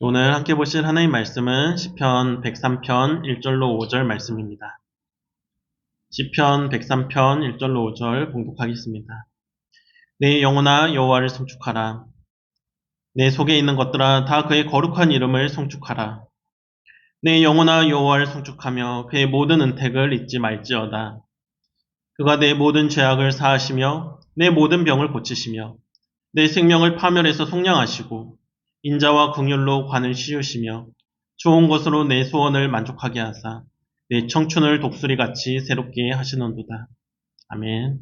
오늘 함께 보실 하나님 말씀은 시편 103편 1절로 5절 말씀입니다. 시편 103편 1절로 5절 봉독하겠습니다. 내 영혼아 여호와를 송축하라. 내 속에 있는 것들아 다 그의 거룩한 이름을 송축하라. 내 영혼아 여호와를 송축하며 그의 모든 은택을 잊지 말지어다. 그가 내 모든 죄악을 사하시며 내 모든 병을 고치시며 내 생명을 파멸해서 속량하시고 인자와 긍휼로 관을 씌우시며 좋은 것으로 내 소원을 만족하게 하사 내 청춘을 독수리같이 새롭게 하시는도다. 아멘.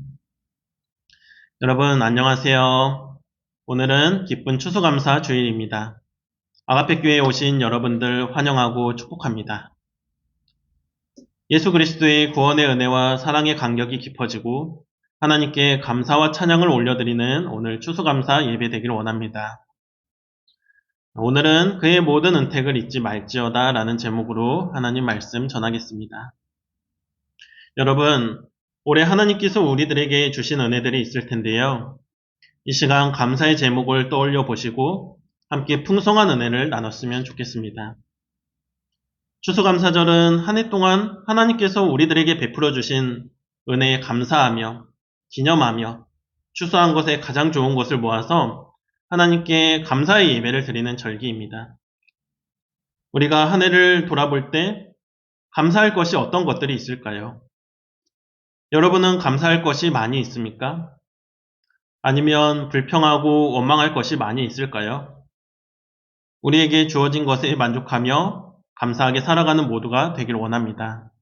여러분 안녕하세요. 오늘은 기쁜 추수감사 주일입니다. 아가페 교회에 오신 여러분들 환영하고 축복합니다. 예수 그리스도의 구원의 은혜와 사랑의 간격이 깊어지고 하나님께 감사와 찬양을 올려드리는 오늘 추수감사 예배 되기를 원합니다. 오늘은 그의 모든 은택을 잊지 말지어다 라는 제목으로 하나님 말씀 전하겠습니다. 여러분, 올해 하나님께서 우리들에게 주신 은혜들이 있을 텐데요. 이 시간 감사의 제목을 떠올려 보시고 함께 풍성한 은혜를 나눴으면 좋겠습니다. 추수감사절은 한 해 동안 하나님께서 우리들에게 베풀어 주신 은혜에 감사하며 기념하며 추수한 것에 가장 좋은 것을 모아서 하나님께 감사의 예배를 드리는 절기입니다. 우리가 한 해를 돌아볼 때 감사할 것이 어떤 것들이 있을까요? 여러분은 감사할 것이 많이 있습니까? 아니면 불평하고 원망할 것이 많이 있을까요? 우리에게 주어진 것에 만족하며 감사하게 살아가는 모두가 되길 원합니다.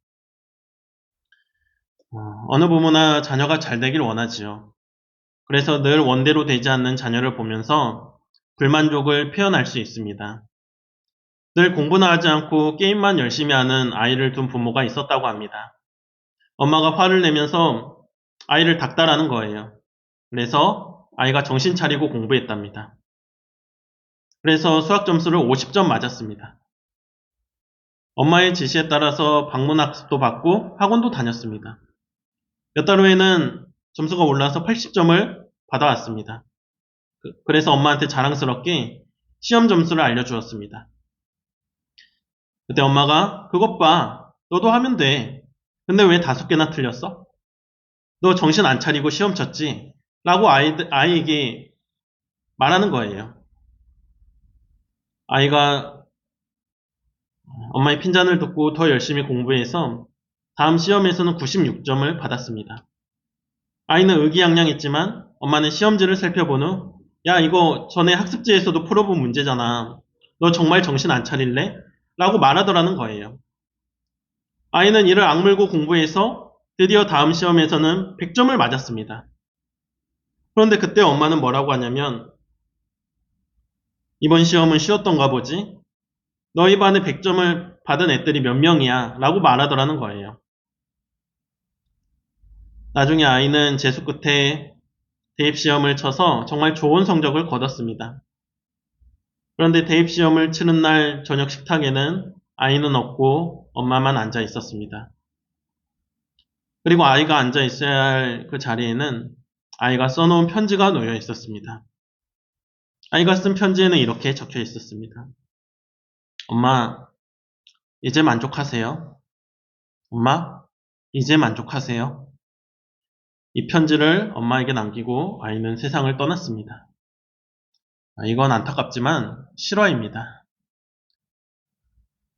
어느 부모나 자녀가 잘 되길 원하지요. 그래서 늘 원대로 되지 않는 자녀를 보면서 불만족을 표현할 수 있습니다. 늘 공부나 하지 않고 게임만 열심히 하는 아이를 둔 부모가 있었다고 합니다. 엄마가 화를 내면서 아이를 닥달하는 거예요. 그래서 아이가 정신 차리고 공부했답니다. 그래서 수학 점수를 50점 맞았습니다. 엄마의 지시에 따라서 방문학습도 받고 학원도 다녔습니다. 몇 달 후에는 점수가 올라서 80점을 받아왔습니다. 그래서 엄마한테 자랑스럽게 시험 점수를 알려주었습니다. 그때 엄마가 그것 봐, 너도 하면 돼. 근데 왜 5개나 틀렸어? 너 정신 안 차리고 시험 쳤지? 라고 아이에게 말하는 거예요. 아이가 엄마의 핀잔을 듣고 더 열심히 공부해서 다음 시험에서는 96점을 받았습니다. 아이는 의기양양했지만 엄마는 시험지를 살펴본 후 야, 이거 전에 학습지에서도 풀어본 문제잖아. 너 정말 정신 안 차릴래? 라고 말하더라는 거예요. 아이는 이를 악물고 공부해서 드디어 다음 시험에서는 100점을 맞았습니다. 그런데 그때 엄마는 뭐라고 하냐면 이번 시험은 쉬웠던가 보지? 너희 반에 100점을 받은 애들이 몇 명이야? 라고 말하더라는 거예요. 나중에 아이는 재수 끝에 대입시험을 쳐서 정말 좋은 성적을 거뒀습니다. 그런데 대입시험을 치는 날 저녁 식탁에는 아이는 없고 엄마만 앉아 있었습니다. 그리고 아이가 앉아 있어야 할 그 자리에는 아이가 써놓은 편지가 놓여 있었습니다. 아이가 쓴 편지에는 이렇게 적혀 있었습니다. 엄마, 이제 만족하세요? 엄마, 이제 만족하세요? 이 편지를 엄마에게 남기고 아이는 세상을 떠났습니다. 이건 안타깝지만 실화입니다.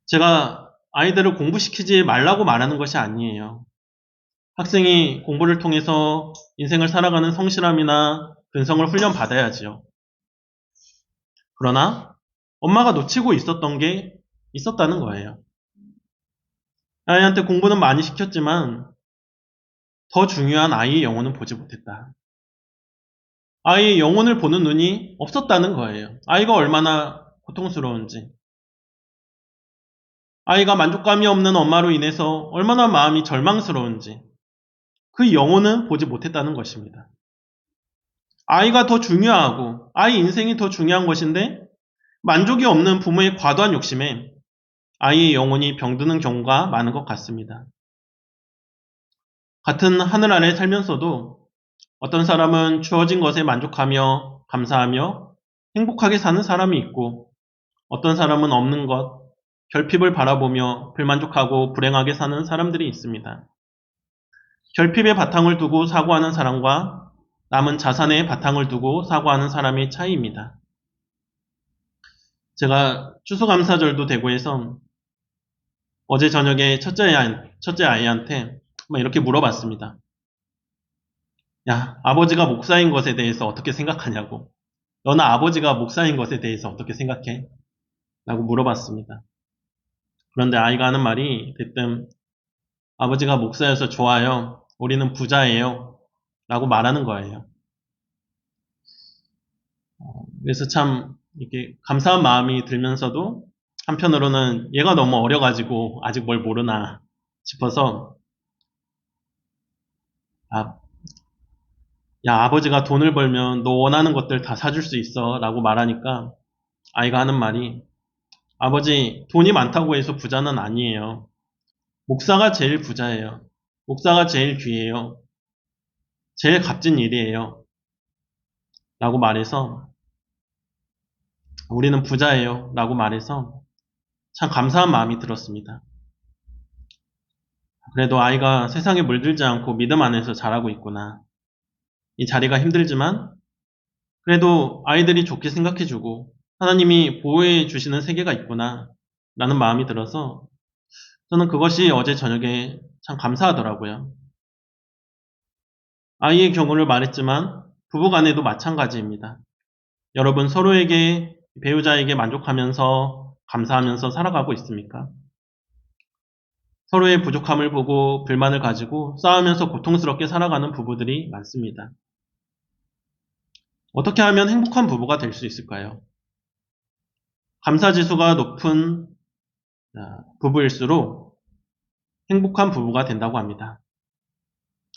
제가 아이들을 공부시키지 말라고 말하는 것이 아니에요. 학생이 공부를 통해서 인생을 살아가는 성실함이나 근성을 훈련받아야지요. 그러나 엄마가 놓치고 있었던 게 있었다는 거예요. 아이한테 공부는 많이 시켰지만 더 중요한 아이의 영혼은 보지 못했다. 아이의 영혼을 보는 눈이 없었다는 거예요. 아이가 얼마나 고통스러운지. 아이가 만족감이 없는 엄마로 인해서 얼마나 마음이 절망스러운지. 그 영혼은 보지 못했다는 것입니다. 아이가 더 중요하고 아이 인생이 더 중요한 것인데 만족이 없는 부모의 과도한 욕심에 아이의 영혼이 병드는 경우가 많은 것 같습니다. 같은 하늘 아래 살면서도 어떤 사람은 주어진 것에 만족하며 감사하며 행복하게 사는 사람이 있고 어떤 사람은 없는 것, 결핍을 바라보며 불만족하고 불행하게 사는 사람들이 있습니다. 결핍의 바탕을 두고 사고하는 사람과 남은 자산의 바탕을 두고 사고하는 사람의 차이입니다. 제가 추수감사절도 되고 해서 어제 저녁에 첫째 아이한테 막 이렇게 물어봤습니다. 야, 아버지가 목사인 것에 대해서 어떻게 생각하냐고. 너는 아버지가 목사인 것에 대해서 어떻게 생각해? 라고 물어봤습니다. 그런데 아이가 하는 말이 대뜸 아버지가 목사여서 좋아요. 우리는 부자예요. 라고 말하는 거예요. 그래서 참 이렇게 감사한 마음이 들면서도 한편으로는 얘가 너무 어려가지고 아직 뭘 모르나 싶어서 아, 야, 아버지가 돈을 벌면 너 원하는 것들 다 사줄 수 있어 라고 말하니까 아이가 하는 말이 아버지 돈이 많다고 해서 부자는 아니에요. 목사가 제일 부자예요. 목사가 제일 귀해요. 제일 값진 일이에요. 라고 말해서 우리는 부자예요. 라고 말해서 참 감사한 마음이 들었습니다. 그래도 아이가 세상에 물들지 않고 믿음 안에서 자라고 있구나. 이 자리가 힘들지만 그래도 아이들이 좋게 생각해주고 하나님이 보호해 주시는 세계가 있구나. 라는 마음이 들어서 저는 그것이 어제 저녁에 참 감사하더라고요. 아이의 경우를 말했지만 부부간에도 마찬가지입니다. 여러분 서로에게 배우자에게 만족하면서 감사하면서 살아가고 있습니까? 서로의 부족함을 보고 불만을 가지고 싸우면서 고통스럽게 살아가는 부부들이 많습니다. 어떻게 하면 행복한 부부가 될 수 있을까요? 감사지수가 높은 부부일수록 행복한 부부가 된다고 합니다.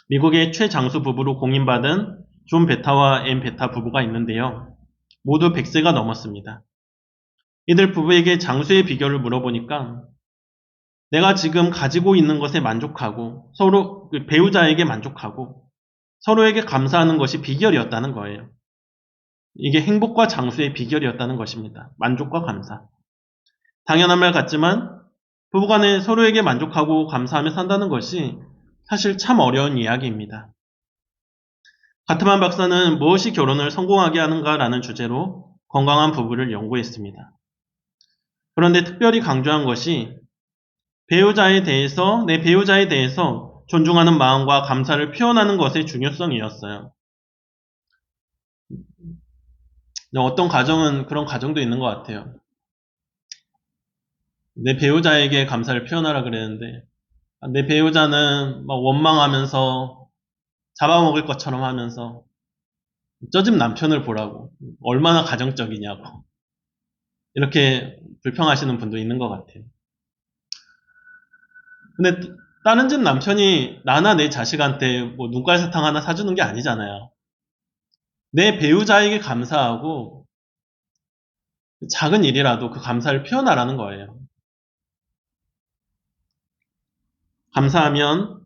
미국의 최장수 부부로 공인받은 존 베타와 앤 베타 부부가 있는데요. 모두 100세가 넘었습니다. 이들 부부에게 장수의 비결을 물어보니까 내가 지금 가지고 있는 것에 만족하고 서로 배우자에게 만족하고 서로에게 감사하는 것이 비결이었다는 거예요. 이게 행복과 장수의 비결이었다는 것입니다. 만족과 감사. 당연한 말 같지만 부부간에 서로에게 만족하고 감사하며 산다는 것이 사실 참 어려운 이야기입니다. 가트만 박사는 무엇이 결혼을 성공하게 하는가라는 주제로 건강한 부부를 연구했습니다. 그런데 특별히 강조한 것이 내 배우자에 대해서 존중하는 마음과 감사를 표현하는 것의 중요성이었어요. 어떤 가정은 그런 가정도 있는 것 같아요. 내 배우자에게 감사를 표현하라 그랬는데 내 배우자는 막 원망하면서 잡아먹을 것처럼 하면서 저 집 남편을 보라고 얼마나 가정적이냐고 이렇게 불평하시는 분도 있는 것 같아요. 근데 다른 집 남편이 나나 내 자식한테 뭐 눈깔 사탕 하나 사주는 게 아니잖아요. 내 배우자에게 감사하고 작은 일이라도 그 감사를 표현하라는 거예요. 감사하면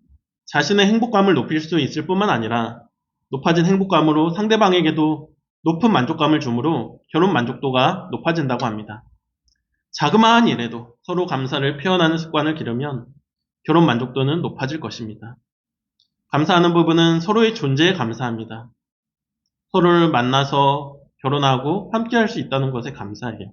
자신의 행복감을 높일 수 있을 뿐만 아니라 높아진 행복감으로 상대방에게도 높은 만족감을 주므로 결혼 만족도가 높아진다고 합니다. 자그마한 일에도 서로 감사를 표현하는 습관을 기르면 결혼 만족도는 높아질 것입니다. 감사하는 부부는 서로의 존재에 감사합니다. 서로를 만나서 결혼하고 함께 할 수 있다는 것에 감사해요.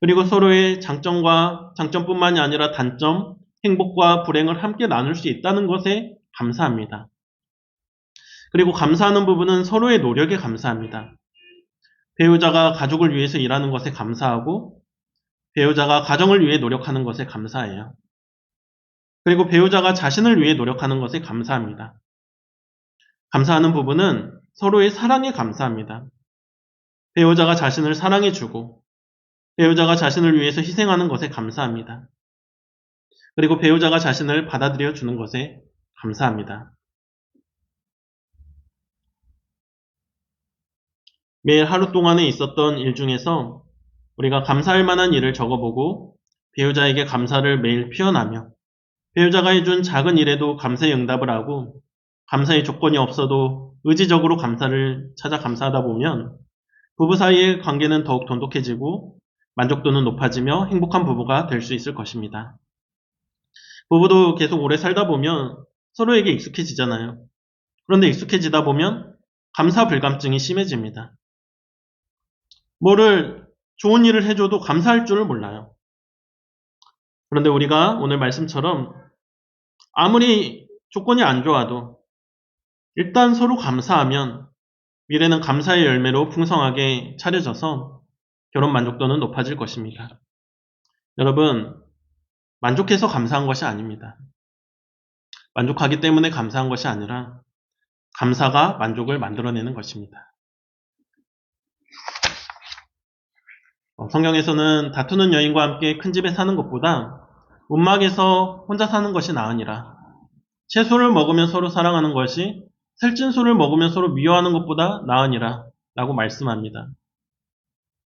그리고 서로의 장점뿐만이 아니라 단점, 행복과 불행을 함께 나눌 수 있다는 것에 감사합니다. 그리고 감사하는 부분은 서로의 노력에 감사합니다. 배우자가 가족을 위해서 일하는 것에 감사하고 배우자가 가정을 위해 노력하는 것에 감사해요. 그리고 배우자가 자신을 위해 노력하는 것에 감사합니다. 감사하는 부분은 서로의 사랑에 감사합니다. 배우자가 자신을 사랑해주고 배우자가 자신을 위해서 희생하는 것에 감사합니다. 그리고 배우자가 자신을 받아들여 주는 것에 감사합니다. 매일 하루 동안에 있었던 일 중에서 우리가 감사할 만한 일을 적어보고 배우자에게 감사를 매일 표현하며 배우자가 해준 작은 일에도 감사의 응답을 하고 감사의 조건이 없어도 의지적으로 감사를 찾아 감사하다 보면 부부 사이의 관계는 더욱 돈독해지고 만족도는 높아지며 행복한 부부가 될 수 있을 것입니다. 부부도 계속 오래 살다 보면 서로에게 익숙해지잖아요. 그런데 익숙해지다 보면 감사불감증이 심해집니다. 뭐를 좋은 일을 해줘도 감사할 줄을 몰라요. 그런데 우리가 오늘 말씀처럼 아무리 조건이 안 좋아도 일단 서로 감사하면 미래는 감사의 열매로 풍성하게 차려져서 결혼 만족도는 높아질 것입니다. 여러분, 만족해서 감사한 것이 아닙니다. 만족하기 때문에 감사한 것이 아니라 감사가 만족을 만들어내는 것입니다. 성경에서는 다투는 여인과 함께 큰 집에 사는 것보다 움막에서 혼자 사는 것이 나으니라. 채소를 먹으면 서로 사랑하는 것이 살찐소를 먹으면 서로 미워하는 것보다 나으니라 라고 말씀합니다.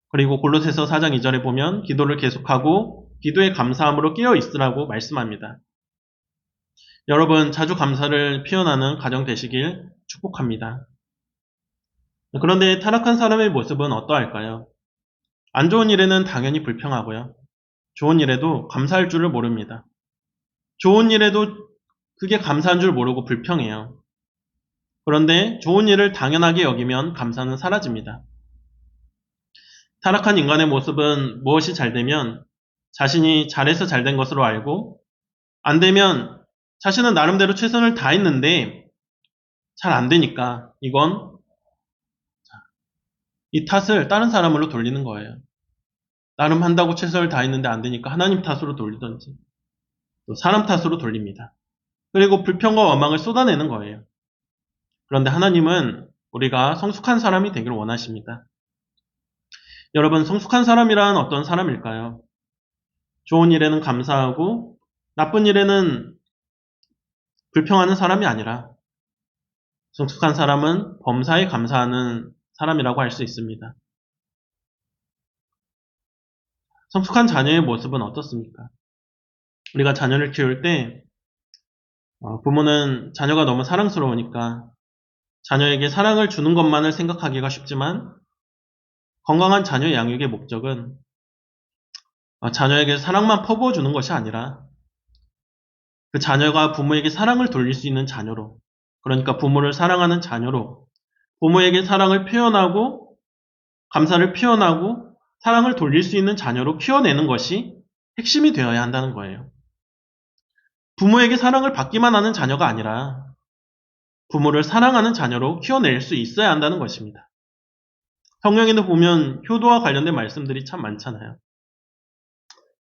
그리고 골로새서 4장 2절에 보면 기도를 계속하고 기도에 감사함으로 깨어 있으라고 말씀합니다. 여러분 자주 감사를 표현하는 가정 되시길 축복합니다. 그런데 타락한 사람의 모습은 어떠할까요? 안 좋은 일에는 당연히 불평하고요. 좋은 일에도 감사할 줄을 모릅니다. 좋은 일에도 그게 감사한 줄 모르고 불평해요. 그런데 좋은 일을 당연하게 여기면 감사는 사라집니다. 타락한 인간의 모습은 무엇이 잘 되면 자신이 잘해서 잘 된 것으로 알고 안 되면 자신은 나름대로 최선을 다했는데 잘 안 되니까 이건 이 탓을 다른 사람으로 돌리는 거예요. 나름 한다고 최선을 다했는데 안 되니까 하나님 탓으로 돌리든지 또 사람 탓으로 돌립니다. 그리고 불평과 원망을 쏟아내는 거예요. 그런데 하나님은 우리가 성숙한 사람이 되길 원하십니다. 여러분, 성숙한 사람이란 어떤 사람일까요? 좋은 일에는 감사하고 나쁜 일에는 불평하는 사람이 아니라 성숙한 사람은 범사에 감사하는 사람이라고 할 수 있습니다. 성숙한 자녀의 모습은 어떻습니까? 우리가 자녀를 키울 때 부모는 자녀가 너무 사랑스러우니까 자녀에게 사랑을 주는 것만을 생각하기가 쉽지만 건강한 자녀 양육의 목적은 자녀에게 사랑만 퍼부어주는 것이 아니라 그 자녀가 부모에게 사랑을 돌릴 수 있는 자녀로, 그러니까 부모를 사랑하는 자녀로 부모에게 사랑을 표현하고 감사를 표현하고 사랑을 돌릴 수 있는 자녀로 키워내는 것이 핵심이 되어야 한다는 거예요. 부모에게 사랑을 받기만 하는 자녀가 아니라 부모를 사랑하는 자녀로 키워낼 수 있어야 한다는 것입니다. 성경에도 보면 효도와 관련된 말씀들이 참 많잖아요.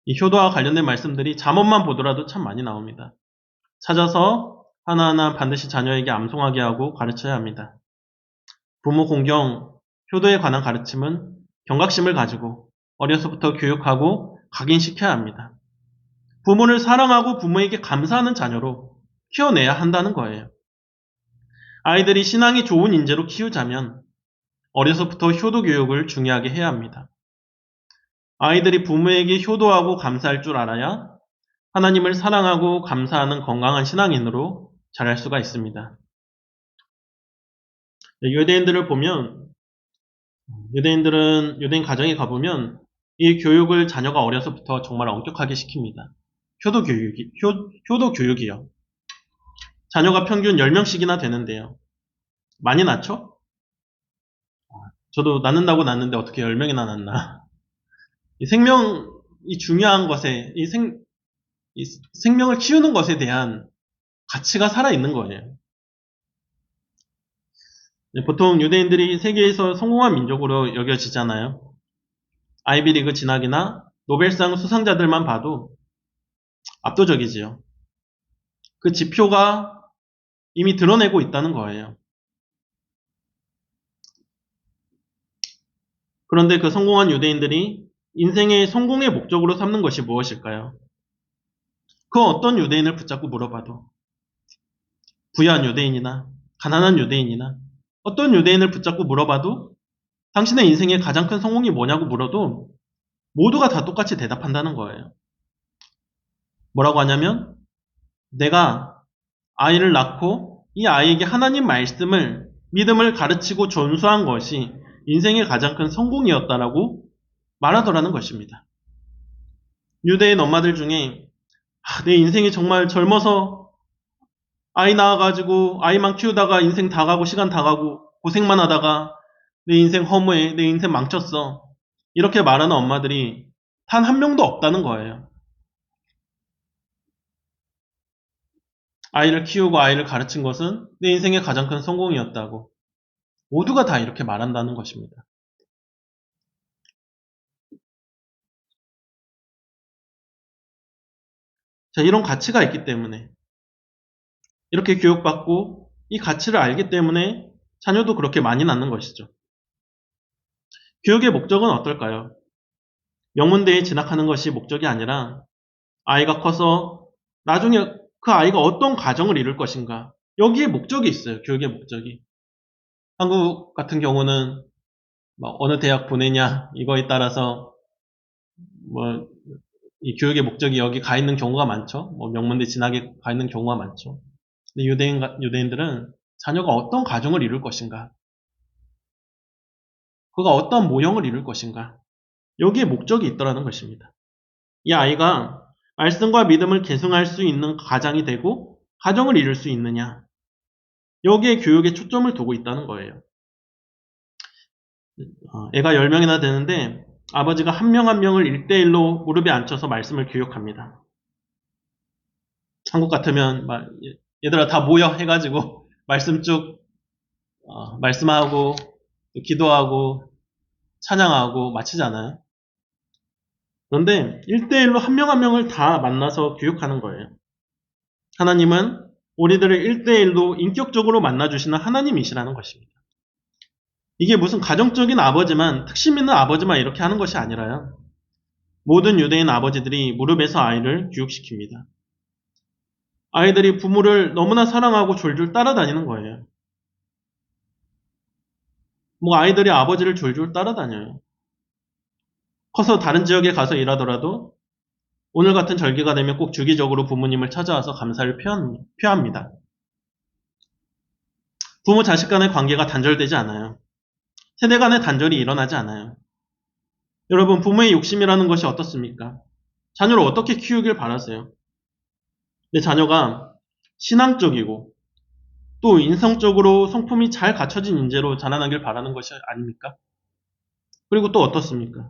이 효도와 관련된 말씀들이 잠언만 보더라도 참 많이 나옵니다. 찾아서 하나하나 반드시 자녀에게 암송하게 하고 가르쳐야 합니다. 부모 공경, 효도에 관한 가르침은 경각심을 가지고 어려서부터 교육하고 각인시켜야 합니다. 부모를 사랑하고 부모에게 감사하는 자녀로 키워내야 한다는 거예요. 아이들이 신앙이 좋은 인재로 키우자면 어려서부터 효도 교육을 중요하게 해야 합니다. 아이들이 부모에게 효도하고 감사할 줄 알아야 하나님을 사랑하고 감사하는 건강한 신앙인으로 자랄 수가 있습니다. 유대인들을 보면 유대인 가정에 가보면 이 교육을 자녀가 어려서부터 정말 엄격하게 시킵니다. 효도 교육이요. 자녀가 평균 10명씩이나 되는데요. 많이 낳죠? 저도 낳는다고 낳는데 어떻게 10명이나 낳나. 이 생명이 중요한 것에, 이 생명을 키우는 것에 대한 가치가 살아있는 거예요. 보통 유대인들이 세계에서 성공한 민족으로 여겨지잖아요. 아이비리그 진학이나 노벨상 수상자들만 봐도 압도적이지요. 그 지표가 이미 드러내고 있다는 거예요. 그런데 그 성공한 유대인들이 인생의 성공의 목적으로 삼는 것이 무엇일까요? 그 어떤 유대인을 붙잡고 물어봐도 부유한 유대인이나 가난한 유대인이나 어떤 유대인을 붙잡고 물어봐도 당신의 인생의 가장 큰 성공이 뭐냐고 물어도 모두가 다 똑같이 대답한다는 거예요. 뭐라고 하냐면 내가 아이를 낳고 이 아이에게 하나님 믿음을 가르치고 전수한 것이 인생의 가장 큰 성공이었다라고 말하더라는 것입니다. 유대인 엄마들 중에 내 인생이 정말 젊어서 아이 낳아가지고 아이만 키우다가 인생 다 가고 시간 다 가고 고생만 하다가 내 인생 허무해, 내 인생 망쳤어. 이렇게 말하는 엄마들이 단 한 명도 없다는 거예요. 아이를 키우고 아이를 가르친 것은 내 인생의 가장 큰 성공이었다고. 모두가 다 이렇게 말한다는 것입니다. 자, 이런 가치가 있기 때문에 이렇게 교육받고 이 가치를 알기 때문에 자녀도 그렇게 많이 낳는 것이죠. 교육의 목적은 어떨까요? 명문대에 진학하는 것이 목적이 아니라 아이가 커서 나중에 그 아이가 어떤 가정을 이룰 것인가. 여기에 목적이 있어요. 교육의 목적이. 한국 같은 경우는 어느 대학 보내냐 이거에 따라서 뭐 이 교육의 목적이 여기 가 있는 경우가 많죠. 명문대 진학에 가 있는 경우가 많죠. 근데 유대인들은 자녀가 어떤 가정을 이룰 것인가, 그가 어떤 모형을 이룰 것인가, 여기에 목적이 있더라는 것입니다. 이 아이가 말씀과 믿음을 계승할 수 있는 가장이 되고 가정을 이룰 수 있느냐, 여기에 교육에 초점을 두고 있다는 거예요. 애가 10명이나 되는데 아버지가 한 명 한 명을 1대1로 무릎에 앉혀서 말씀을 교육합니다. 한국 같으면 얘들아 다 모여 해가지고 말씀 쭉 말씀하고 기도하고 찬양하고 마치잖아요. 그런데 1대1로 한 명 한 명을 다 만나서 교육하는 거예요. 하나님은 우리들을 1대1로 인격적으로 만나주시는 하나님이시라는 것입니다. 이게 무슨 가정적인 아버지만, 특심 있는 아버지만 이렇게 하는 것이 아니라요. 모든 유대인 아버지들이 무릎에서 아이를 교육시킵니다. 아이들이 부모를 너무나 사랑하고 졸졸 따라다니는 거예요. 아이들이 아버지를 졸졸 따라다녀요. 커서 다른 지역에 가서 일하더라도 오늘 같은 절기가 되면 꼭 주기적으로 부모님을 찾아와서 감사를 표합니다. 부모 자식 간의 관계가 단절되지 않아요. 세대 간의 단절이 일어나지 않아요. 여러분, 부모의 욕심이라는 것이 어떻습니까? 자녀를 어떻게 키우길 바라세요? 내 자녀가 신앙적이고 또 인성적으로 성품이 잘 갖춰진 인재로 자라나길 바라는 것이 아닙니까? 그리고 또 어떻습니까?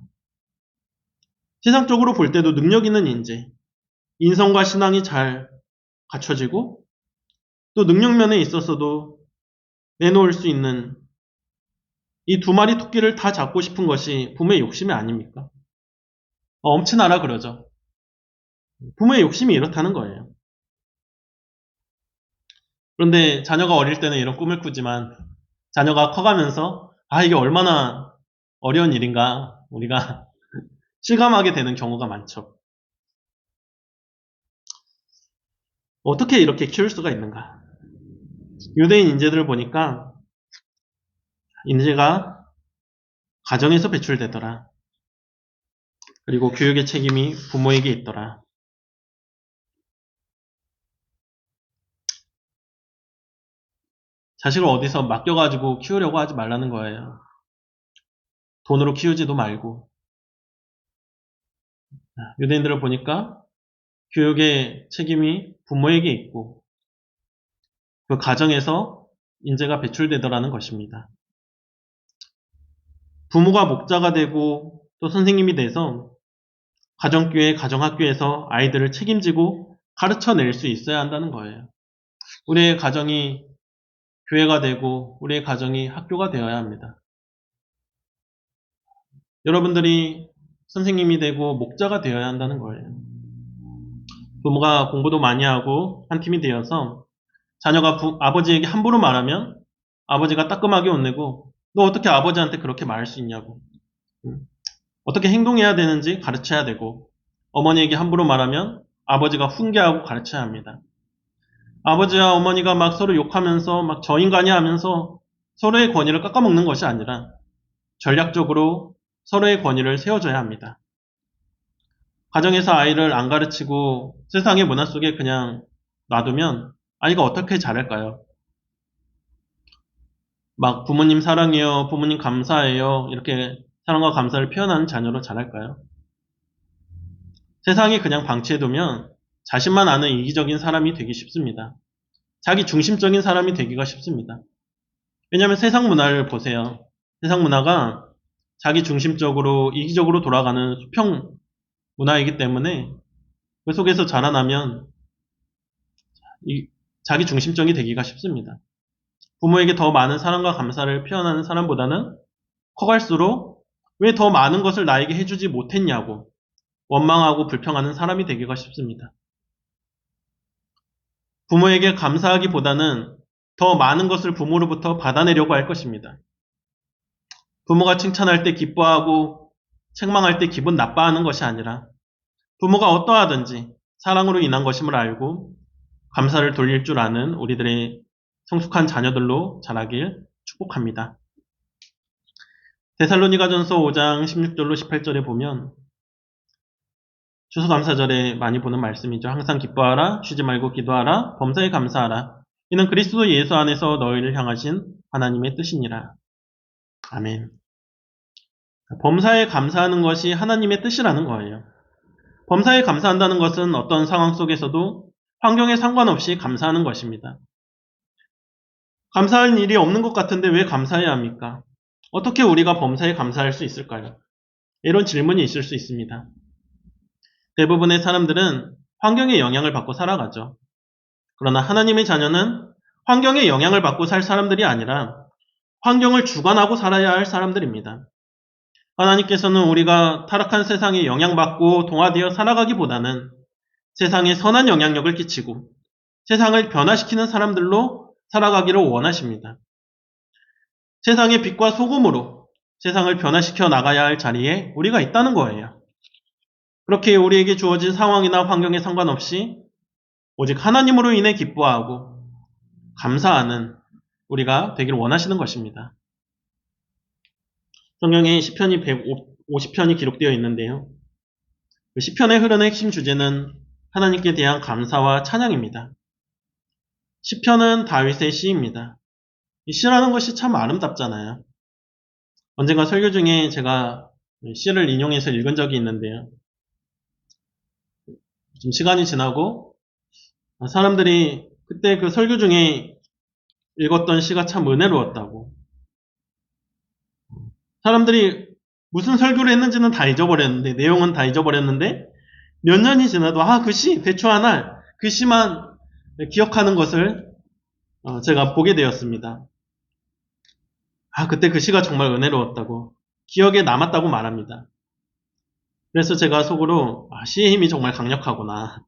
세상적으로 볼 때도 능력 있는 인재, 인성과 신앙이 잘 갖춰지고 또 능력면에 있어서도 내놓을 수 있는 이 두 마리 토끼를 다 잡고 싶은 것이 부모의 욕심이 아닙니까? 엄친아라 그러죠. 부모의 욕심이 이렇다는 거예요. 그런데 자녀가 어릴 때는 이런 꿈을 꾸지만 자녀가 커가면서 이게 얼마나 어려운 일인가 우리가 실감하게 되는 경우가 많죠. 어떻게 이렇게 키울 수가 있는가? 유대인 인재들을 보니까 인재가 가정에서 배출되더라. 그리고 교육의 책임이 부모에게 있더라. 자식을 어디서 맡겨가지고 키우려고 하지 말라는 거예요. 돈으로 키우지도 말고. 유대인들을 보니까 교육의 책임이 부모에게 있고 그 가정에서 인재가 배출되더라는 것입니다. 부모가 목자가 되고 또 선생님이 돼서 가정교회, 가정학교에서 아이들을 책임지고 가르쳐낼 수 있어야 한다는 거예요. 우리의 가정이 교회가 되고 우리의 가정이 학교가 되어야 합니다. 여러분들이 선생님이 되고 목자가 되어야 한다는 거예요. 부모가 공부도 많이 하고 한 팀이 되어서 자녀가 아버지에게 함부로 말하면 아버지가 따끔하게 혼내고 너 어떻게 아버지한테 그렇게 말할 수 있냐고, 어떻게 행동해야 되는지 가르쳐야 되고, 어머니에게 함부로 말하면 아버지가 훈계하고 가르쳐야 합니다. 아버지와 어머니가 막 서로 욕하면서 막 저 인간이 하면서 서로의 권위를 깎아먹는 것이 아니라 전략적으로 서로의 권위를 세워줘야 합니다. 가정에서 아이를 안 가르치고 세상의 문화 속에 그냥 놔두면 아이가 어떻게 자랄까요? 막 부모님 사랑해요, 부모님 감사해요 이렇게 사랑과 감사를 표현하는 자녀로 자랄까요? 세상이 그냥 방치해두면 자신만 아는 이기적인 사람이 되기 쉽습니다. 자기 중심적인 사람이 되기가 쉽습니다. 왜냐하면 세상 문화를 보세요. 세상 문화가 자기 중심적으로 이기적으로 돌아가는 수평 문화이기 때문에 그 속에서 자라나면 자기 중심적이 되기가 쉽습니다. 부모에게 더 많은 사랑과 감사를 표현하는 사람보다는 커갈수록 왜 더 많은 것을 나에게 해주지 못했냐고 원망하고 불평하는 사람이 되기가 쉽습니다. 부모에게 감사하기보다는 더 많은 것을 부모로부터 받아내려고 할 것입니다. 부모가 칭찬할 때 기뻐하고 책망할 때 기분 나빠하는 것이 아니라 부모가 어떠하든지 사랑으로 인한 것임을 알고 감사를 돌릴 줄 아는 우리들의 성숙한 자녀들로 자라길 축복합니다. 데살로니가전서 5장 16절로 18절에 보면 추수감사절에 많이 보는 말씀이죠. 항상 기뻐하라, 쉬지 말고 기도하라, 범사에 감사하라. 이는 그리스도 예수 안에서 너희를 향하신 하나님의 뜻이니라. 아멘. 범사에 감사하는 것이 하나님의 뜻이라는 거예요. 범사에 감사한다는 것은 어떤 상황 속에서도 환경에 상관없이 감사하는 것입니다. 감사할 일이 없는 것 같은데 왜 감사해야 합니까? 어떻게 우리가 범사에 감사할 수 있을까요? 이런 질문이 있을 수 있습니다. 대부분의 사람들은 환경의 영향을 받고 살아가죠. 그러나 하나님의 자녀는 환경의 영향을 받고 살 사람들이 아니라 환경을 주관하고 살아야 할 사람들입니다. 하나님께서는 우리가 타락한 세상에 영향받고 동화되어 살아가기보다는 세상에 선한 영향력을 끼치고 세상을 변화시키는 사람들로 살아가기를 원하십니다. 세상의 빛과 소금으로 세상을 변화시켜 나가야 할 자리에 우리가 있다는 거예요. 그렇게 우리에게 주어진 상황이나 환경에 상관없이 오직 하나님으로 인해 기뻐하고 감사하는 우리가 되길 원하시는 것입니다. 성경에 시편이 150편이 기록되어 있는데요. 그 시편에 흐르는 핵심 주제는 하나님께 대한 감사와 찬양입니다. 시편은 다윗의 시입니다. 이 시라는 것이 참 아름답잖아요. 언젠가 설교 중에 제가 시를 인용해서 읽은 적이 있는데요. 좀 시간이 지나고 사람들이 그때 그 설교 중에 읽었던 시가 참 은혜로웠다고. 사람들이 무슨 설교를 했는지는 다 잊어버렸는데, 내용은 다 잊어버렸는데, 몇 년이 지나도 그 시, 대추 하나, 그 시만 기억하는 것을 제가 보게 되었습니다. 그때 그 시가 정말 은혜로웠다고, 기억에 남았다고 말합니다. 그래서 제가 속으로 시의 힘이 정말 강력하구나.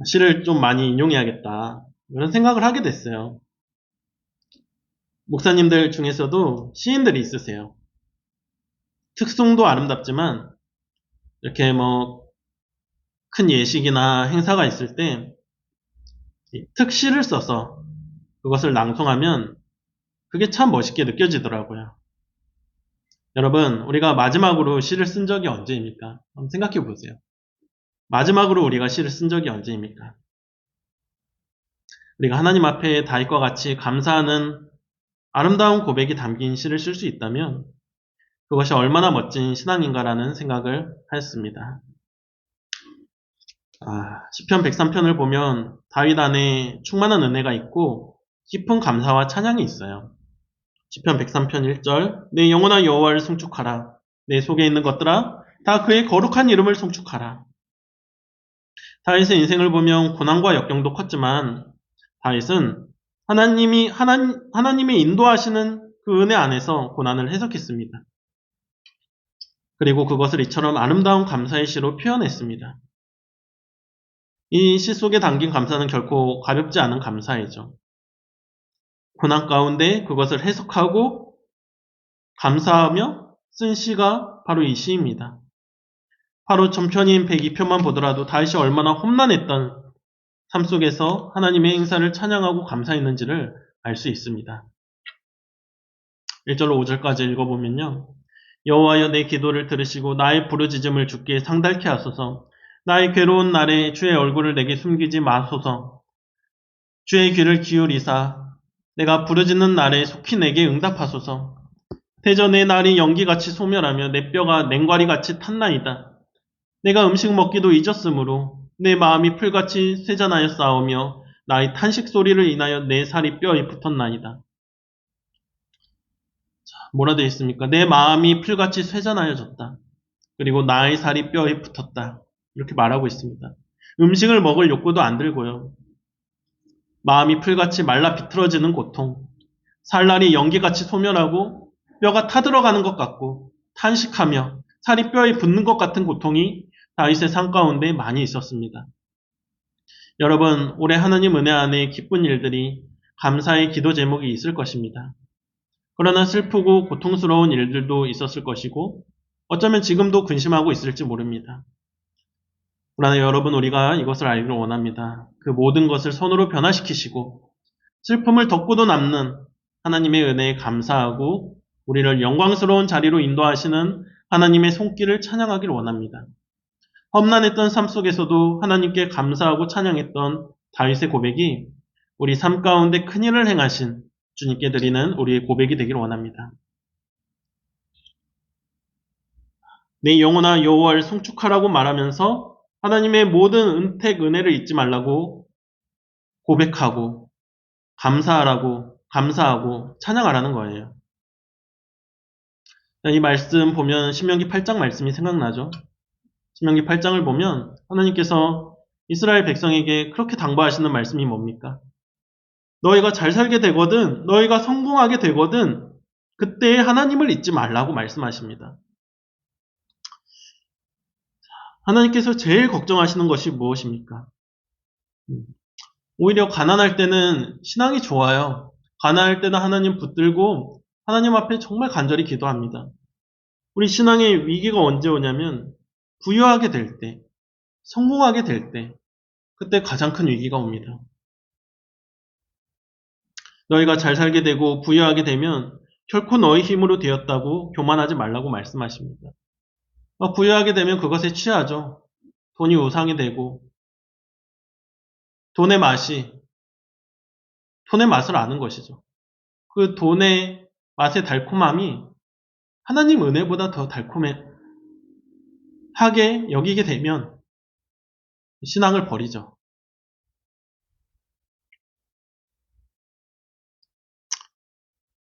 시를 좀 많이 인용해야겠다. 이런 생각을 하게 됐어요. 목사님들 중에서도 시인들이 있으세요. 특송도 아름답지만 이렇게 큰 예식이나 행사가 있을 때 특시를 써서 그것을 낭송하면 그게 참 멋있게 느껴지더라고요. 여러분, 우리가 마지막으로 시를 쓴 적이 언제입니까? 한번 생각해 보세요. 마지막으로 우리가 시를 쓴 적이 언제입니까? 우리가 하나님 앞에 다윗과 같이 감사하는 아름다운 고백이 담긴 시를 쓸 수 있다면 그것이 얼마나 멋진 신앙인가라는 생각을 하였습니다. 시편 103편을 보면 다윗 안에 충만한 은혜가 있고 깊은 감사와 찬양이 있어요. 시편 103편 1절 내 영혼아 여호와를 송축하라. 내 속에 있는 것들아 다 그의 거룩한 이름을 송축하라. 다윗의 인생을 보면 고난과 역경도 컸지만 다윗은 하나님이 인도하시는 그 은혜 안에서 고난을 해석했습니다. 그리고 그것을 이처럼 아름다운 감사의 시로 표현했습니다. 이 시 속에 담긴 감사는 결코 가볍지 않은 감사이죠. 고난 가운데 그것을 해석하고 감사하며 쓴 시가 바로 이 시입니다. 바로 전편인 102편만 보더라도 다윗이 얼마나 험난했던 삶 속에서 하나님의 행사를 찬양하고 감사했는지를 알 수 있습니다. 1절로 5절까지 읽어보면요. 여호와여 내 기도를 들으시고 나의 부르짖음을 주께 상달케 하소서. 나의 괴로운 날에 주의 얼굴을 내게 숨기지 마소서. 주의 귀를 기울이사 내가 부르짖는 날에 속히 내게 응답하소서. 대저 내 날이 연기같이 소멸하며 내 뼈가 냉과리같이 탔나이다. 내가 음식 먹기도 잊었으므로 내 마음이 풀같이 쇠잔하여 싸우며 나의 탄식 소리를 인하여 내 살이 뼈에 붙었나이다. 뭐라 되어 있습니까? 내 마음이 풀같이 쇠잔하여졌다. 그리고 나의 살이 뼈에 붙었다. 이렇게 말하고 있습니다. 음식을 먹을 욕구도 안 들고요. 마음이 풀같이 말라 비틀어지는 고통, 살날이 연기같이 소멸하고 뼈가 타들어가는 것 같고 탄식하며 살이 뼈에 붙는 것 같은 고통이 다윗의 삶 가운데 많이 있었습니다. 여러분, 올해 하나님 은혜 안에 기쁜 일들이 감사의 기도 제목이 있을 것입니다. 그러나 슬프고 고통스러운 일들도 있었을 것이고 어쩌면 지금도 근심하고 있을지 모릅니다. 그러나 여러분, 우리가 이것을 알기를 원합니다. 그 모든 것을 선으로 변화시키시고 슬픔을 덮고도 남는 하나님의 은혜에 감사하고 우리를 영광스러운 자리로 인도하시는 하나님의 손길을 찬양하기를 원합니다. 험난했던 삶 속에서도 하나님께 감사하고 찬양했던 다윗의 고백이 우리 삶 가운데 큰일을 행하신 주님께 드리는 우리의 고백이 되기를 원합니다. 내 영혼아 여호와를 송축하라고 말하면서 하나님의 모든 은택 은혜를 잊지 말라고 고백하고 감사하고 찬양하라는 거예요. 이 말씀 보면 신명기 8장 말씀이 생각나죠. 신명기 8장을 보면 하나님께서 이스라엘 백성에게 그렇게 당부하시는 말씀이 뭡니까? 너희가 잘 살게 되거든, 너희가 성공하게 되거든, 그때 하나님을 잊지 말라고 말씀하십니다. 하나님께서 제일 걱정하시는 것이 무엇입니까? 오히려 가난할 때는 신앙이 좋아요. 가난할 때는 하나님 붙들고 하나님 앞에 정말 간절히 기도합니다. 우리 신앙의 위기가 언제 오냐면 부유하게 될 때, 성공하게 될 때, 그때 가장 큰 위기가 옵니다. 너희가 잘 살게 되고 부유하게 되면 결코 너희 힘으로 되었다고 교만하지 말라고 말씀하십니다. 부유하게 되면 그것에 취하죠. 돈이 우상이 되고 돈의 맛을 아는 것이죠. 그 돈의 맛의 달콤함이 하나님 은혜보다 더 달콤하게 여기게 되면 신앙을 버리죠.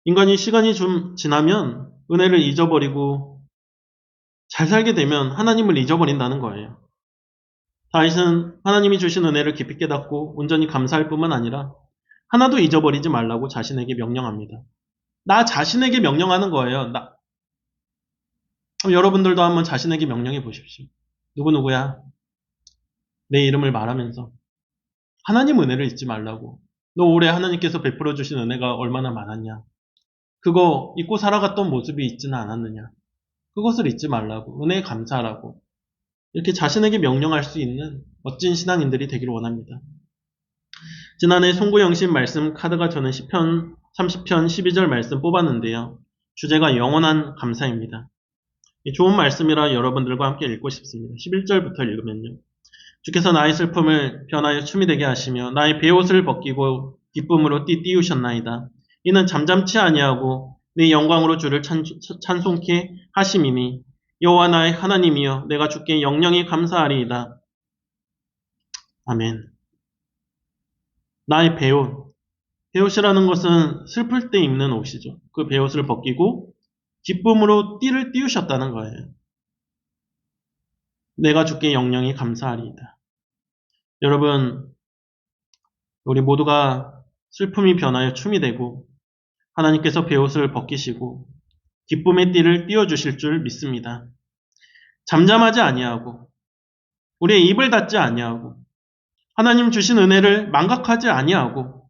인간이 시간이 좀 지나면 은혜를 잊어버리고 잘 살게 되면 하나님을 잊어버린다는 거예요. 다윗은 하나님이 주신 은혜를 깊이 깨닫고 온전히 감사할 뿐만 아니라 하나도 잊어버리지 말라고 자신에게 명령합니다. 나 자신에게 명령하는 거예요. 여러분들도 한번 자신에게 명령해 보십시오. 누구누구야? 내 이름을 말하면서 하나님 은혜를 잊지 말라고. 너 올해 하나님께서 베풀어 주신 은혜가 얼마나 많았냐? 그거 잊고 살아갔던 모습이 있지는 않았느냐? 그것을 잊지 말라고. 은혜에 감사하라고. 이렇게 자신에게 명령할 수 있는 멋진 신앙인들이 되기를 원합니다. 지난해 송구영신 말씀 카드가 저는 시편 30편 12절 말씀 뽑았는데요. 주제가 영원한 감사입니다. 좋은 말씀이라 여러분들과 함께 읽고 싶습니다. 11절부터 읽으면요. 주께서 나의 슬픔을 변하여 춤이 되게 하시며 나의 베옷을 벗기고 기쁨으로 띠띠우셨나이다. 이는 잠잠치 아니하고 내 영광으로 주를 찬송케 하심이니 여호와 나의 하나님이여 내가 주께 영영히 감사하리이다. 아멘. 나의 베옷. 베옷이라는 것은 슬플 때 입는 옷이죠. 그 베옷을 벗기고 기쁨으로 띠를 띄우셨다는 거예요. 내가 주께 영영히 감사하리이다. 여러분, 우리 모두가 슬픔이 변하여 춤이 되고 하나님께서 베옷을 벗기시고 기쁨의 띠를 띄워주실 줄 믿습니다. 잠잠하지 아니하고 우리의 입을 닫지 아니하고 하나님 주신 은혜를 망각하지 아니하고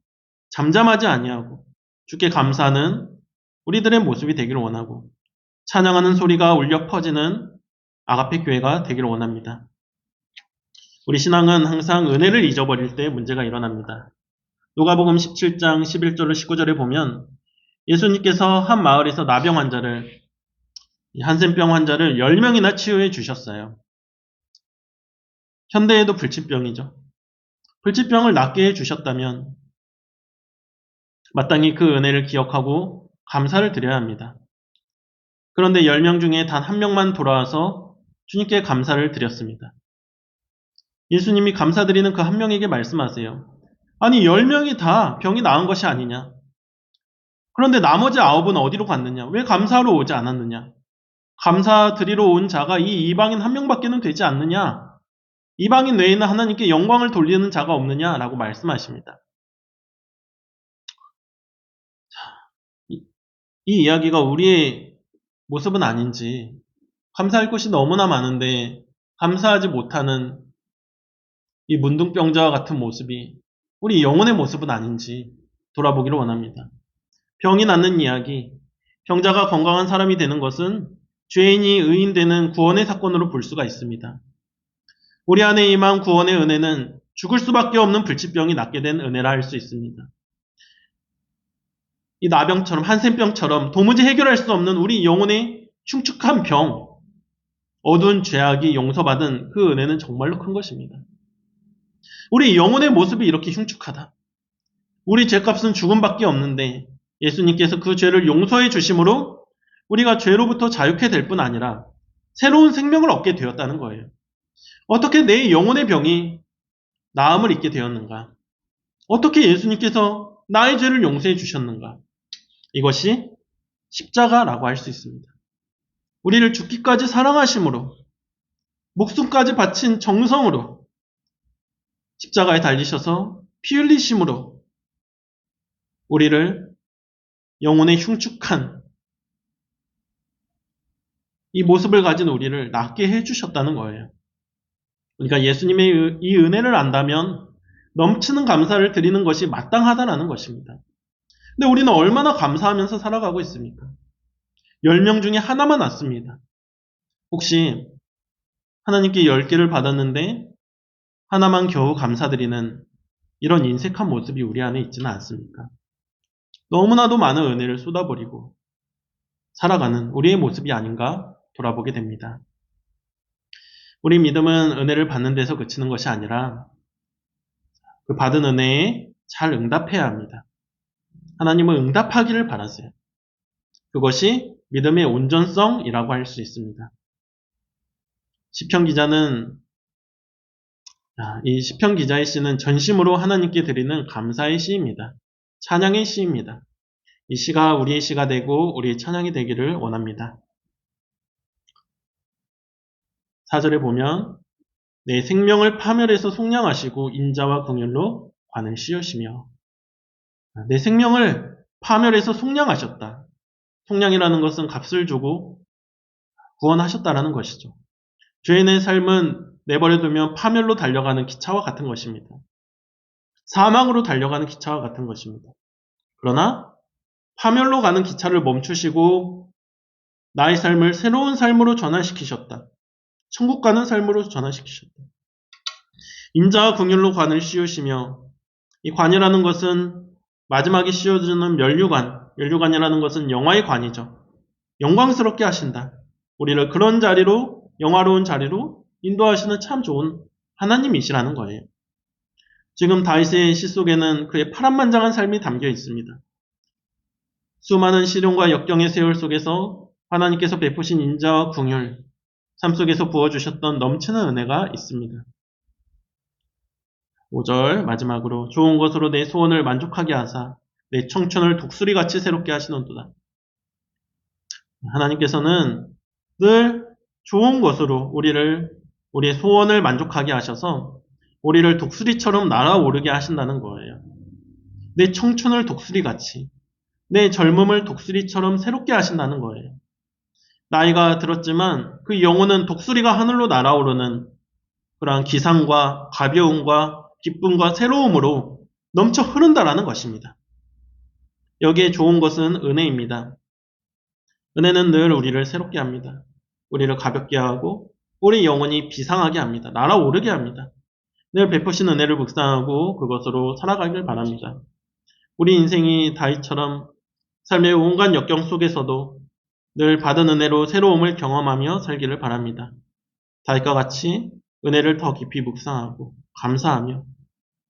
잠잠하지 아니하고 주께 감사하는 우리들의 모습이 되기를 원하고 찬양하는 소리가 울려 퍼지는 아가페 교회가 되기를 원합니다. 우리 신앙은 항상 은혜를 잊어버릴 때 문제가 일어납니다. 누가복음 17장 11절로 19절에 보면 예수님께서 한 마을에서 나병 환자를 한센병 환자를 10명이나 치유해 주셨어요. 현대에도 불치병이죠. 불치병을 낫게 해 주셨다면 마땅히 그 은혜를 기억하고 감사를 드려야 합니다. 그런데 10명 중에 단 1명만 돌아와서 주님께 감사를 드렸습니다. 예수님이 감사드리는 그 1명에게 말씀하세요. 아니 10명이 다 병이 나은 것이 아니냐. 그런데 나머지 9은 어디로 갔느냐? 왜 감사하러 오지 않았느냐? 감사드리러 온 자가 이 이방인 1명밖에는 되지 않느냐? 이방인 외에는 하나님께 영광을 돌리는 자가 없느냐라고 말씀하십니다. 이 이야기가 우리의 모습은 아닌지, 감사할 것이 너무나 많은데 감사하지 못하는 이 문둥병자와 같은 모습이 우리 영혼의 모습은 아닌지 돌아보기를 원합니다. 병이 낫는 이야기, 병자가 건강한 사람이 되는 것은 죄인이 의인되는 구원의 사건으로 볼 수가 있습니다. 우리 안에 임한 구원의 은혜는 죽을 수밖에 없는 불치병이 낫게 된 은혜라 할 수 있습니다. 이 나병처럼 한센병처럼 도무지 해결할 수 없는 우리 영혼의 흉측한 병, 어두운 죄악이 용서받은 그 은혜는 정말로 큰 것입니다. 우리 영혼의 모습이 이렇게 흉측하다. 우리 죄값은 죽음밖에 없는데 예수님께서 그 죄를 용서해 주심으로 우리가 죄로부터 자유케 될 뿐 아니라 새로운 생명을 얻게 되었다는 거예요. 어떻게 내 영혼의 병이 나음을 입게 되었는가? 어떻게 예수님께서 나의 죄를 용서해 주셨는가? 이것이 십자가라고 할 수 있습니다. 우리를 죽기까지 사랑하심으로 목숨까지 바친 정성으로 십자가에 달리셔서 피 흘리심으로 우리를 영혼의 흉측한 이 모습을 가진 우리를 낫게 해주셨다는 거예요. 그러니까 예수님의 이 은혜를 안다면 넘치는 감사를 드리는 것이 마땅하다는 것입니다. 근데 우리는 얼마나 감사하면서 살아가고 있습니까? 10명 중에 하나만 왔습니다. 혹시 하나님께 10개를 받았는데 하나만 겨우 감사드리는 이런 인색한 모습이 우리 안에 있지는 않습니까? 너무나도 많은 은혜를 쏟아버리고 살아가는 우리의 모습이 아닌가 돌아보게 됩니다. 우리 믿음은 은혜를 받는 데서 그치는 것이 아니라 그 받은 은혜에 잘 응답해야 합니다. 하나님은 응답하기를 바라세요. 그것이 믿음의 온전성이라고 할 수 있습니다. 시편 기자는 이 시편 기자의 시는 전심으로 하나님께 드리는 감사의 시입니다. 찬양의 시입니다. 이 시가 우리의 시가 되고 우리의 찬양이 되기를 원합니다. 4절에 보면 내 생명을 파멸해서 속량하시고 인자와 긍휼로 관을 씌우시며 내 생명을 파멸해서 속량하셨다. 속량이라는 것은 값을 주고 구원하셨다라는 것이죠. 죄인의 삶은 내버려두면 파멸로 달려가는 기차와 같은 것입니다. 사망으로 달려가는 기차와 같은 것입니다. 그러나 파멸로 가는 기차를 멈추시고 나의 삶을 새로운 삶으로 전환시키셨다. 천국 가는 삶으로 전환시키셨다. 인자와 긍휼로 관을 씌우시며 이 관이라는 것은 마지막에 씌워주는 면류관이라는 것은 영화의 관이죠. 영광스럽게 하신다. 우리를 그런 자리로, 영화로운 자리로 인도하시는 참 좋은 하나님이시라는 거예요. 지금 다윗의 시 속에는 그의 파란만장한 삶이 담겨 있습니다. 수많은 시련과 역경의 세월 속에서 하나님께서 베푸신 인자와 긍휼, 삶 속에서 부어주셨던 넘치는 은혜가 있습니다. 5절 마지막으로 좋은 것으로 내 소원을 만족하게 하사 내 청춘을 독수리같이 새롭게 하시는도다. 하나님께서는 늘 좋은 것으로 우리의 소원을 만족하게 하셔서 우리를 독수리처럼 날아오르게 하신다는 거예요. 내 청춘을 독수리같이, 내 젊음을 독수리처럼 새롭게 하신다는 거예요. 나이가 들었지만 그 영혼은 독수리가 하늘로 날아오르는 그러한 기상과 가벼움과 기쁨과 새로움으로 넘쳐 흐른다라는 것입니다. 여기에 좋은 것은 은혜입니다. 은혜는 늘 우리를 새롭게 합니다. 우리를 가볍게 하고 우리 영혼이 비상하게 합니다. 날아오르게 합니다. 늘 베푸신 은혜를 묵상하고 그것으로 살아가길 바랍니다. 우리 인생이 다윗처럼 삶의 온갖 역경 속에서도 늘 받은 은혜로 새로움을 경험하며 살기를 바랍니다. 다윗과 같이 은혜를 더 깊이 묵상하고 감사하며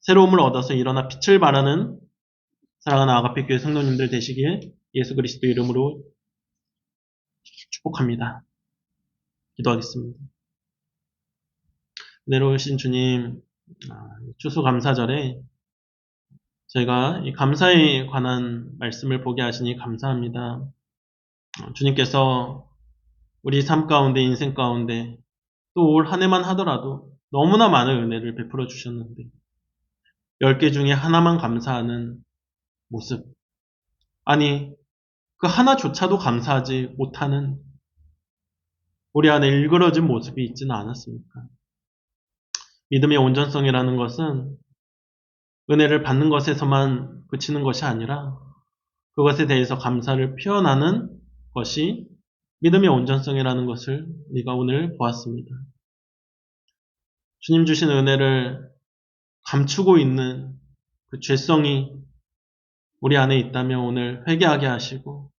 새로움을 얻어서 일어나 빛을 발하는 사랑하는 아가페 교회 성도님들 되시길 예수 그리스도 이름으로 축복합니다. 기도하겠습니다. 은혜로우신 주님, 추수감사절에 저희가 이 감사에 관한 말씀을 보게 하시니 감사합니다. 주님께서 우리 삶 가운데, 인생 가운데 또 올 한 해만 하더라도 너무나 많은 은혜를 베풀어 주셨는데 10개 중에 하나만 감사하는 모습, 아니 그 하나조차도 감사하지 못하는 우리 안에 일그러진 모습이 있지는 않았습니까? 믿음의 온전성이라는 것은 은혜를 받는 것에서만 그치는 것이 아니라 그것에 대해서 감사를 표현하는 것이 믿음의 온전성이라는 것을 우리가 오늘 보았습니다. 주님 주신 은혜를 감추고 있는 그 죄성이 우리 안에 있다면 오늘 회개하게 하시고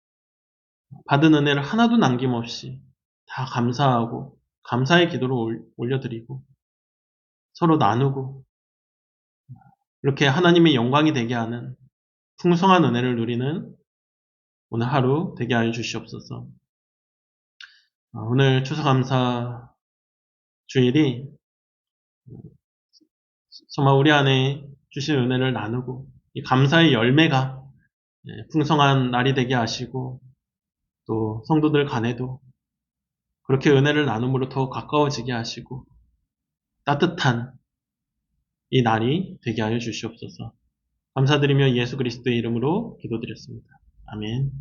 받은 은혜를 하나도 남김없이 다 감사하고 감사의 기도를 올려드리고 서로 나누고 이렇게 하나님의 영광이 되게 하는 풍성한 은혜를 누리는 오늘 하루 되게 하여 주시옵소서. 오늘 추수감사 주일이 정말 우리 안에 주신 은혜를 나누고 이 감사의 열매가 풍성한 날이 되게 하시고 또 성도들 간에도 그렇게 은혜를 나눔으로 더 가까워지게 하시고 따뜻한 이 날이 되게 하여 주시옵소서. 감사드리며 예수 그리스도의 이름으로 기도드렸습니다. 아멘.